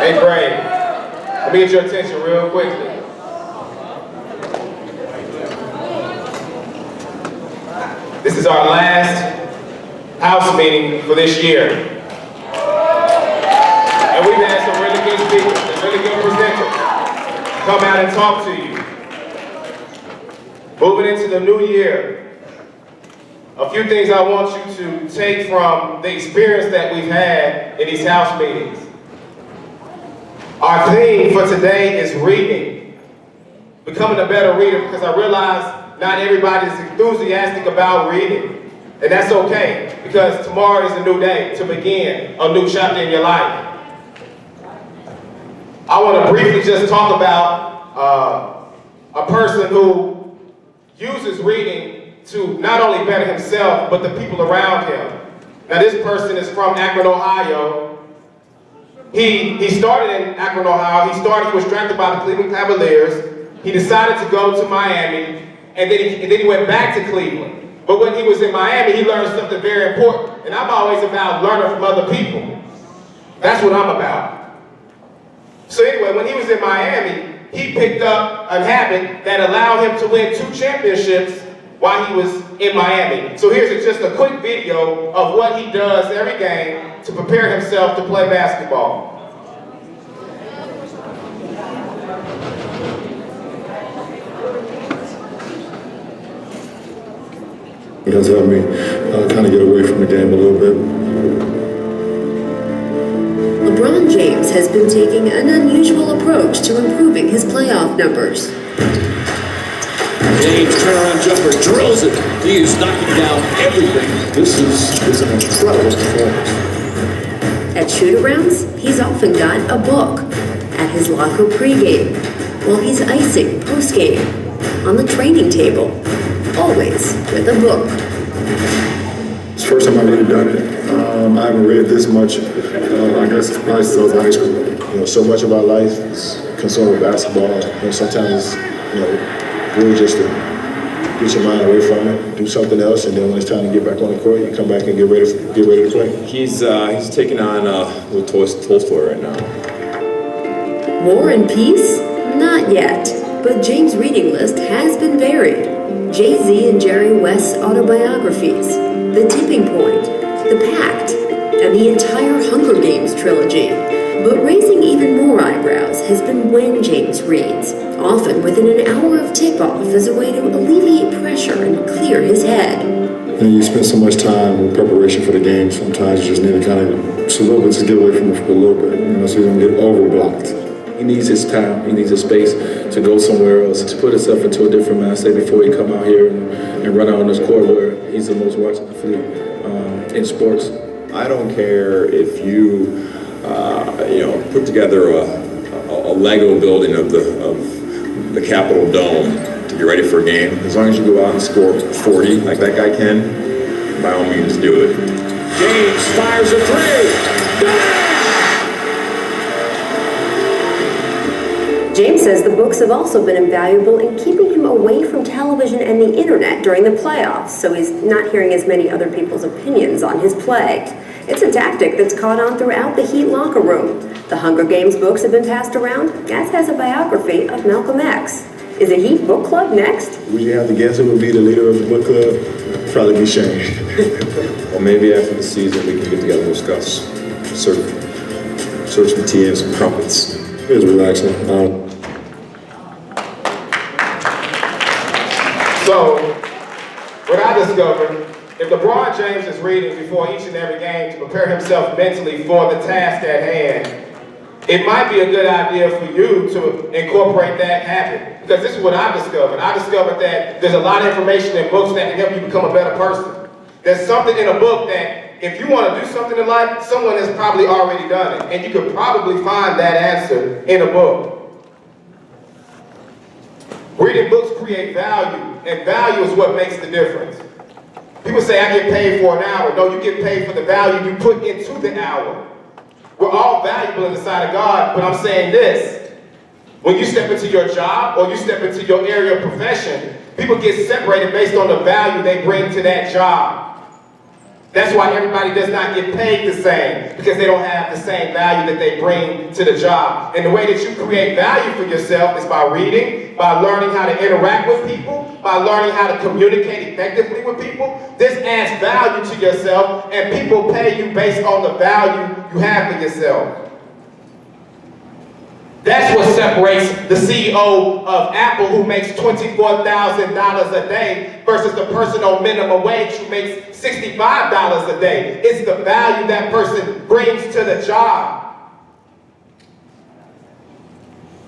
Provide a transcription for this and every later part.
Hey, Gray, let me get your attention real quickly. This is our last house meeting for this year. And we've had some really good speakers and really good presenters come out and talk to you. Moving into the new year, a few things I want you to take from the experience that we've had in these house meetings. Our theme for today is reading. Becoming a better reader, because I realize not everybody is enthusiastic about reading. And that's okay, because tomorrow is a new day to begin a new chapter in your life. I want to briefly just talk about a person who uses reading to not only better himself, but the people around him. Now this person is from Akron, Ohio. He started in Akron, Ohio. He was drafted by the Cleveland Cavaliers. He decided to go to Miami, and then he went back to Cleveland. But when he was in Miami, he learned something very important. And I'm always about learning from other people. That's what I'm about. So anyway, when he was in Miami, he picked up a habit that allowed him to win 2 championships while he was in Miami. So here's just a quick video of what he does every game to prepare himself to play basketball. It has helped me kind of get away from the game a little bit. LeBron James has been taking an unusual approach to improving his playoff numbers. James turnaround jumper drills it. He is knocking down everything. This is an incredible performance. At shoot-arounds, he's often got a book. At his locker pregame, while he's icing postgame. On the training table, always with a book. It's the first time I've really done it. I haven't read this much. I guess it's probably since high school. You know, so much of our life is consumed with basketball. You know, sometimes, really just to get your mind away from it, do something else, and then when it's time to get back on the court, you come back and get ready to play. He's taking on with Tolstoy right now. War and Peace? Not yet, but James' reading list has been varied. Jay-Z and Jerry West's autobiographies, The Tipping Point, The Pact, and the entire Hunger Games trilogy. But raising even more eyebrows has been when James reads, often within an hour of tip-off as a way to alleviate pressure and clear his head. And you spend so much time with preparation for the game, sometimes you just need to kind of just a little bit to get away from it for a little bit, so you don't get overblocked. He needs his time, he needs his space to go somewhere else, to put himself into a different mindset before he come out here and run out on this court where he's the most watched athlete in sports. I don't care if you, put together a Lego building of the Capitol Dome to get ready for a game. As long as you go out and score 40 like that guy can, by all means do it. James fires a 3. James says the books have also been invaluable in keeping him away from television and the internet during the playoffs, so he's not hearing as many other people's opinions on his play. It's a tactic that's caught on throughout the Heat locker room. The Hunger Games books have been passed around, as has a biography of Malcolm X. Is a Heat book club next? Would you have to guess who would be the leader of the book club? Probably be Shane. Or maybe after the season we can get together and discuss. Serve some tea and some crumpets. It was relaxing. So, what I discovered, if LeBron James is reading before each and every game to prepare himself mentally for the task at hand, it might be a good idea for you to incorporate that habit. Because this is what I discovered. I discovered that there's a lot of information in books that can help you become a better person. There's something in a book that if you want to do something in life, someone has probably already done it. And you could probably find that answer in a book. Reading books create value, and value is what makes the difference. People say, I get paid for an hour. No, you get paid for the value you put into the hour. We're all valuable in the sight of God, but I'm saying this. When you step into your job or you step into your area of profession, people get separated based on the value they bring to that job. That's why everybody does not get paid the same, because they don't have the same value that they bring to the job. And the way that you create value for yourself is by reading, by learning how to interact with people, by learning how to communicate effectively with people. This adds value to yourself, and people pay you based on the value you have for yourself. That's what separates the CEO of Apple, who makes $24,000 a day, versus the person on minimum wage who makes $65 a day. It's the value that person brings to the job.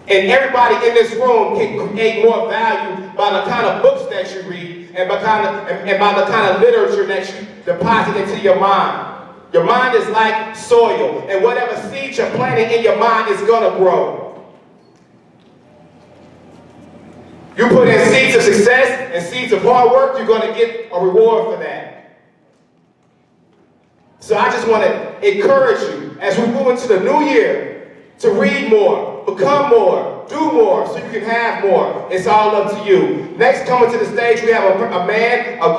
And everybody in this room can create more value by the kind of books that you read and by the kind of literature that you deposit into your mind. Your mind is like soil, and whatever seeds you're planting in your mind is gonna grow. You put in seeds of success and seeds of hard work, you're gonna get a reward for that. So I just wanna encourage you as we move into the new year to read more, become more, do more, so you can have more. It's all up to you. Next, coming to the stage, we have a man, a